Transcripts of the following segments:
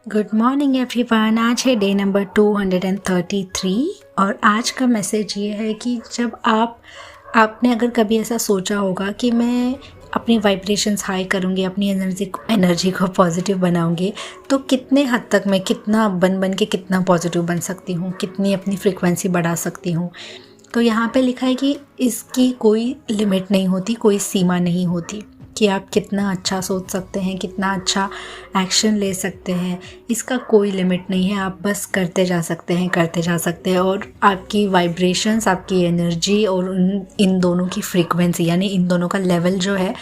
Good morning everyone. आज है day number 233 और आज का मैसेज ये है कि जब आपने अगर कभी ऐसा सोचा होगा कि मैं अपनी वाइब्रेशंस हाई करूँगी, अपनी एनर्जी को पॉजिटिव बनाऊँगी, तो कितने हद तक मैं कितना बन के कितना पॉजिटिव बन सकती हूँ, कितनी अपनी फ्रीक्वेंसी बढ़ा सकती हूँ। तो यहाँ पे लिखा है कि इसकी कोई लिमिट नहीं होती, कोई सीमा नहीं होती कि आप कितना अच्छा सोच सकते हैं, कितना अच्छा एक्शन ले सकते हैं। इसका कोई लिमिट नहीं है, आप बस करते जा सकते हैं और आपकी वाइब्रेशंस, आपकी एनर्जी और इन दोनों की फ्रीक्वेंसी यानी इन दोनों का लेवल जो है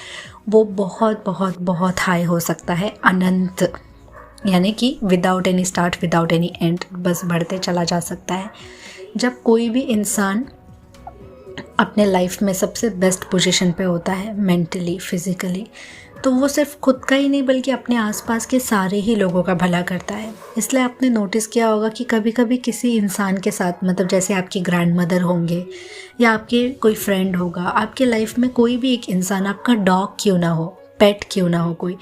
वो बहुत बहुत बहुत हाई हो सकता है, अनंत, यानी कि without any start, without any and, बस बढ़ते चला जा सकता है। जब कोई भी इंसान अपने लाइफ में सबसे बेस्ट पोजीशन पे होता है मेंटली, फिज़िकली, तो वो सिर्फ खुद का ही नहीं बल्कि अपने आसपास के सारे ही लोगों का भला करता है। इसलिए आपने नोटिस किया होगा कि कभी कभी किसी इंसान के साथ, मतलब जैसे आपकी ग्रैंड मदर होंगे या आपके कोई फ्रेंड होगा, आपके लाइफ में कोई भी एक इंसान, आपका डॉग क्यों ना हो, पेट क्यों ना हो कोई,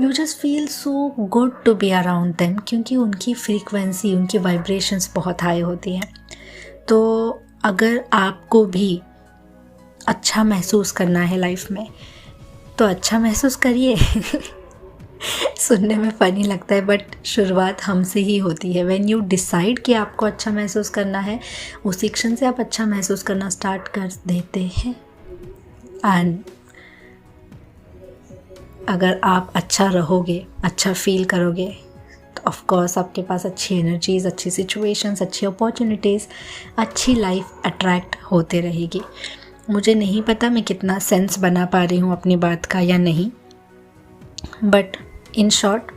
you just feel so good to be around them, क्योंकि उनकी फ्रीक्वेंसी, उनकी वाइब्रेशंस बहुत हाई होती हैं। तो अगर आपको भी अच्छा महसूस करना है लाइफ में तो अच्छा महसूस करिए। सुनने में फ़नी लगता है बट शुरुआत हमसे ही होती है। व्हेन यू डिसाइड कि आपको अच्छा महसूस करना है, उसी क्षण से आप अच्छा महसूस करना स्टार्ट कर देते हैं। एंड अगर आप अच्छा रहोगे, अच्छा फील करोगे, तो ऑफ कोर्स आपके पास अच्छी एनर्जीज़, अच्छी सिचुएशंस, अच्छी अपॉर्चुनिटीज़, अच्छी लाइफ अट्रैक्ट होते रहेगी। मुझे नहीं पता मैं कितना सेंस बना पा रही हूँ अपनी बात का या नहीं, but in short,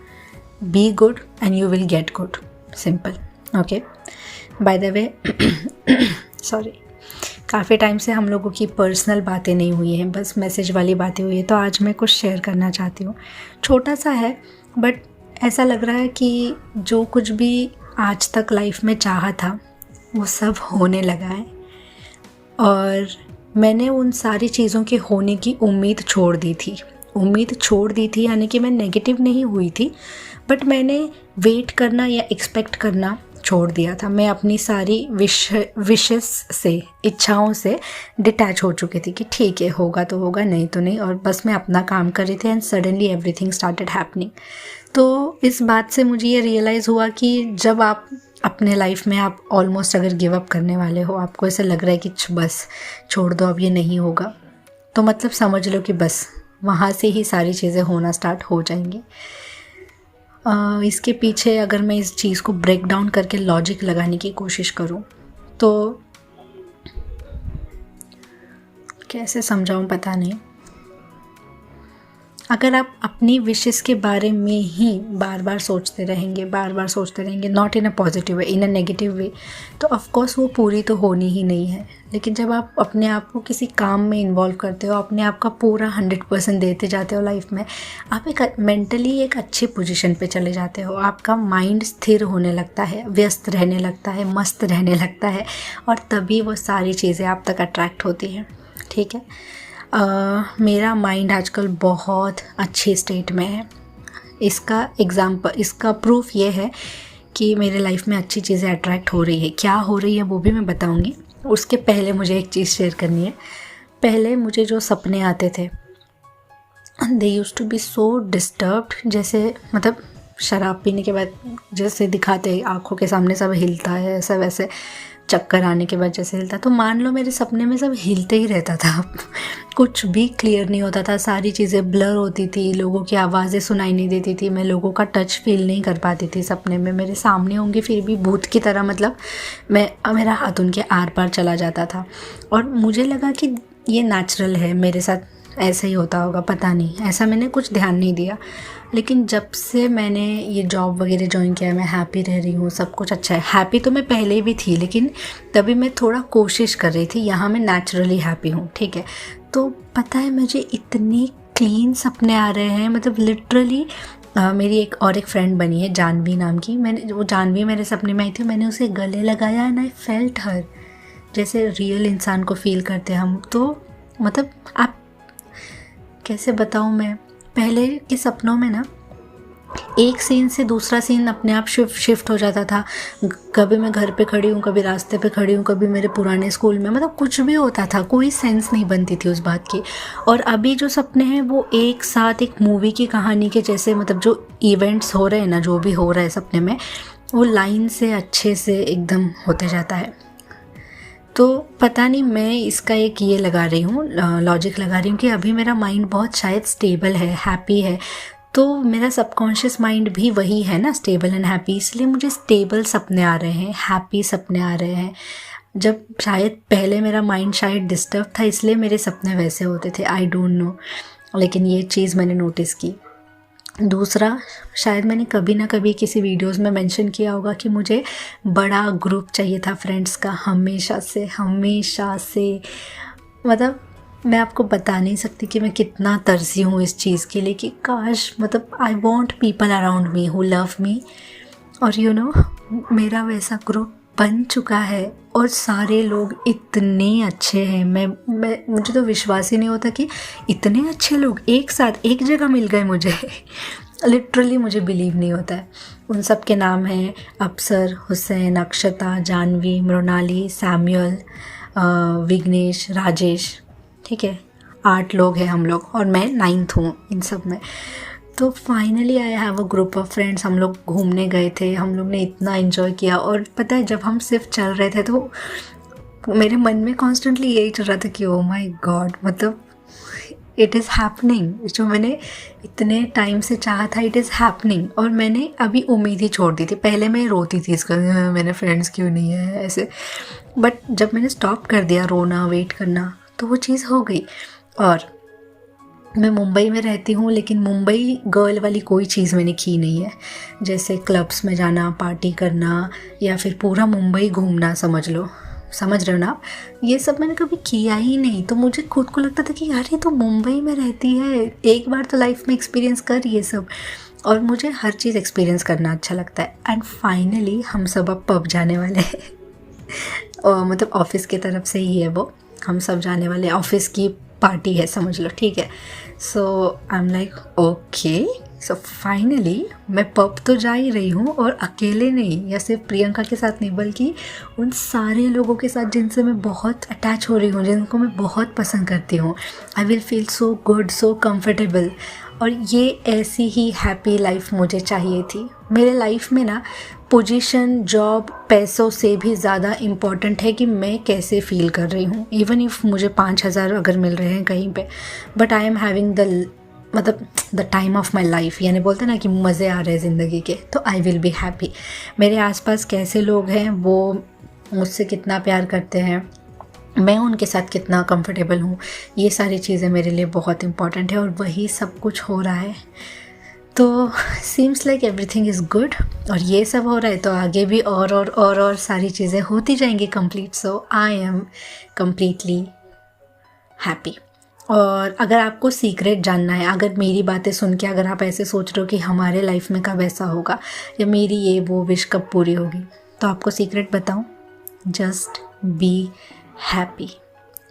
be good and you will get good, simple. Okay, by the way, sorry, काफ़ी टाइम से हम लोगों की पर्सनल बातें नहीं हुई हैं, बस मैसेज वाली बातें हुई है, तो आज मैं कुछ शेयर करना चाहती हूँ। छोटा सा है बट ऐसा लग रहा है कि जो कुछ भी आज तक लाइफ में चाहा था वो सब होने लगा है, और मैंने उन सारी चीज़ों के होने की उम्मीद छोड़ दी थी यानी कि मैं नेगेटिव नहीं हुई थी, बट मैंने वेट करना या एक्सपेक्ट करना छोड़ दिया था। मैं अपनी सारी विशेस से, इच्छाओं से डिटैच हो चुकी थी कि ठीक है, होगा तो होगा, नहीं तो नहीं, और बस मैं अपना काम कर रही थी। And suddenly everything started happening. तो इस बात से मुझे ये रियलाइज़ हुआ कि जब आप अपने लाइफ में आप ऑलमोस्ट अगर गिव अप करने वाले हो, आपको ऐसा लग रहा है कि बस छोड़ दो, अब ये नहीं होगा, तो मतलब समझ लो कि बस वहाँ से ही सारी चीज़ें होना स्टार्ट हो जाएंगी। इसके पीछे अगर मैं इस चीज़ को ब्रेक डाउन करके लॉजिक लगाने की कोशिश करूँ तो कैसे समझाऊँ पता नहीं। अगर आप अपनी विशेस के बारे में ही बार बार सोचते रहेंगे, not in a positive way, in a negative way, तो ऑफ कोर्स वो पूरी तो होनी ही नहीं है। लेकिन जब आप अपने आप को किसी काम में इन्वॉल्व करते हो, अपने आप का पूरा 100% देते जाते हो लाइफ में, आप एक मेंटली एक अच्छी पोजीशन पे चले जाते हो। आपका माइंड स्थिर होने लगता है, व्यस्त रहने लगता है, मस्त रहने लगता है, और तभी वो सारी चीज़ें आप तक अट्रैक्ट होती हैं। ठीक है, मेरा माइंड आजकल बहुत अच्छी स्टेट में है। इसका प्रूफ ये है कि मेरे लाइफ में अच्छी चीज़ें अट्रैक्ट हो रही है। क्या हो रही है वो भी मैं बताऊंगी। उसके पहले मुझे एक चीज़ शेयर करनी है। पहले मुझे जो सपने आते थे, they used to be so disturbed, जैसे मतलब शराब पीने के बाद जैसे दिखाते आँखों के सामने सब हिलता है, ऐसा वैसे चक्कर आने के बाद जैसे हिलता, तो मान लो मेरे सपने में सब हिलते ही रहता था। कुछ भी क्लियर नहीं होता था, सारी चीज़ें ब्लर होती थी, लोगों की आवाज़ें सुनाई नहीं देती थी, मैं लोगों का टच फील नहीं कर पाती थी। सपने में मेरे सामने होंगे फिर भी भूत की तरह, मतलब मेरा हाथ उनके आर पार चला जाता था, और मुझे लगा कि ये नेचुरल है, मेरे साथ ऐसा ही होता होगा, पता नहीं, ऐसा मैंने कुछ ध्यान नहीं दिया। लेकिन जब से मैंने ये जॉब वगैरह ज्वाइन किया, मैं हैप्पी रह रही हूँ, सब कुछ अच्छा है। हैप्पी तो मैं पहले भी थी, लेकिन तभी मैं थोड़ा कोशिश कर रही थी, यहाँ मैं नेचुरली हैप्पी हूँ। ठीक है, तो पता है मुझे इतने क्लीन सपने आ रहे हैं, मतलब लिटरली। मेरी एक फ्रेंड बनी है जानवी नाम की, वो जानवी मेरे सपने में आई थी, मैंने उसे गले लगाया एंड आई फेल्ट हर, जैसे रियल इंसान को फील करते हम। तो मतलब आप कैसे बताऊँ मैं, पहले के सपनों में ना एक सीन से दूसरा सीन अपने आप शिफ्ट हो जाता था। कभी मैं घर पे खड़ी हूँ, कभी रास्ते पे खड़ी हूँ, कभी मेरे पुराने स्कूल में, मतलब कुछ भी होता था, कोई सेंस नहीं बनती थी उस बात की। और अभी जो सपने हैं वो एक साथ एक मूवी की कहानी के जैसे, मतलब जो इवेंट्स हो रहे हैं ना, जो भी हो रहा है सपने में, वो लाइन से अच्छे से एकदम होते जाता है। तो पता नहीं, मैं इसका एक ये लगा रही हूँ, लॉजिक लगा रही हूँ कि अभी मेरा माइंड बहुत शायद स्टेबल है, हैप्पी है। तो मेरा सबकॉन्शियस माइंड भी वही है ना, स्टेबल एंड हैप्पी, इसलिए मुझे स्टेबल सपने आ रहे हैं, हैप्पी सपने आ रहे हैं। जब शायद पहले मेरा माइंड शायद डिस्टर्ब था, इसलिए मेरे सपने वैसे होते थे, आई डोंट नो। लेकिन ये चीज़ मैंने नोटिस की। दूसरा, शायद मैंने कभी ना कभी किसी वीडियोस में मेंशन किया होगा कि मुझे बड़ा ग्रुप चाहिए था फ्रेंड्स का, हमेशा से। मतलब मैं आपको बता नहीं सकती कि मैं कितना तरसी हूँ इस चीज़ के लिए कि काश, मतलब I want people around me who love me. और यू नो, मेरा वैसा ग्रुप बन चुका है और सारे लोग इतने अच्छे हैं। मैं मुझे तो विश्वास ही नहीं होता कि इतने अच्छे लोग एक साथ एक जगह मिल गए मुझे। लिटरली मुझे बिलीव नहीं होता है। उन सब के नाम हैं अफसर, हुसैन, अक्षता, जानवी, मृणाली, सैम्यूअल, विघ्नेश, राजेश। ठीक है, 8 लोग हैं हम लोग और मैं 9th हूँ इन सब में। तो finally I have a group of friends. हम लोग घूमने गए थे, हम लोग ने इतना एंजॉय किया। और पता है, जब हम सिर्फ चल रहे थे तो मेरे मन में कॉन्स्टेंटली यही चल रहा था कि ओ माई गॉड, मतलब इट इज़ हैपनिंग, जो मैंने इतने टाइम से चाहा था, इट इज़ हैपनिंग। और मैंने अभी उम्मीद ही छोड़ दी थी। पहले मैं रोती थी इसका, मैंने फ्रेंड्स क्यों नहीं है ऐसे, बट जब मैंने स्टॉप कर दिया रोना, वेट करना, तो वो चीज़ हो गई। और मैं मुंबई में रहती हूँ, लेकिन मुंबई गर्ल वाली कोई चीज़ मैंने की नहीं है। जैसे क्लब्स में जाना, पार्टी करना, या फिर पूरा मुंबई घूमना, समझ रहे हो ना आप, ये सब मैंने कभी किया ही नहीं। तो मुझे खुद को लगता था कि यार ये तो मुंबई में रहती है, एक बार तो लाइफ में एक्सपीरियंस कर ये सब। और मुझे हर चीज़ एक्सपीरियंस करना अच्छा लगता है। एंड फाइनली हम सब अब पब जाने वाले हैं। और मतलब ऑफिस की तरफ से ही है वो, हम सब जाने वाले, ऑफिस की पार्टी है समझ लो, ठीक है। So I am like okay, so finally मैं पब तो जा ही रही हूँ, और अकेले नहीं, या सिर्फ प्रियंका के साथ नहीं, बल्कि उन सारे लोगों के साथ जिनसे मैं बहुत अटैच हो रही हूँ, जिनको मैं बहुत पसंद करती हूँ। I will feel so good, so comfortable. और ये ऐसी ही हैप्पी लाइफ मुझे चाहिए थी। मेरे लाइफ में ना पोजीशन, जॉब, पैसों से भी ज़्यादा इम्पॉर्टेंट है कि मैं कैसे फ़ील कर रही हूँ। इवन इफ़ मुझे 5,000 अगर मिल रहे हैं कहीं पे, but I am having the time of my life, यानी बोलते हैं ना कि मज़े आ रहे हैं ज़िंदगी के, तो आई विल बी हैप्पी। मेरे आसपास कैसे लोग हैं, वो मुझसे कितना प्यार करते हैं, मैं उनके साथ कितना कंफर्टेबल हूँ, ये सारी चीज़ें मेरे लिए बहुत इंपॉर्टेंट है। और वही सब कुछ हो रहा है, तो seems like everything is good. और ये सब हो रहा है तो आगे भी और सारी चीज़ें होती जाएंगी complete. So I am completely happy. और अगर आपको सीक्रेट जानना है, अगर मेरी बातें सुन के अगर आप ऐसे सोच रहे हो कि हमारे लाइफ में कब ऐसा होगा, या मेरी ये वो विश कब पूरी होगी, तो आपको सीक्रेट बताऊँ, just be happy,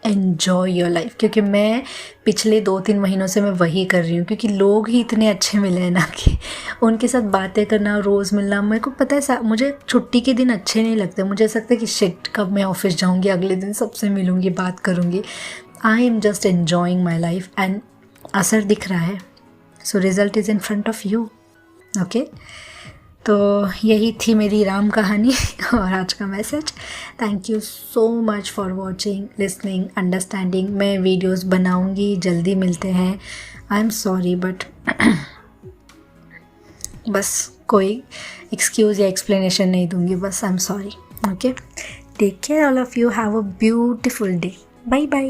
enjoy your life. क्योंकि मैं पिछले 2-3 महीनों से मैं वही कर रही हूँ, क्योंकि लोग ही इतने अच्छे मिले हैं ना कि उनके साथ बातें करना, रोज़ मिलना। मेरे को पता है मुझे छुट्टी के दिन अच्छे नहीं लगते। मुझे ऐसा लगता है कि शिट, कब मैं ऑफिस जाऊँगी, अगले दिन सबसे मिलूँगी, बात करूँगी। I am just enjoying my life and असर दिख रहा है। So result is in front of you. Okay, तो यही थी मेरी राम कहानी और आज का message. Thank you so much for watching, listening, understanding. मैं वीडियोस बनाऊंगी, जल्दी मिलते हैं। आई एम सॉरी, बट बस कोई एक्सक्यूज़ या एक्सप्लेनेशन नहीं दूंगी, बस I am sorry. Okay, take care all of you, have a beautiful day, bye bye.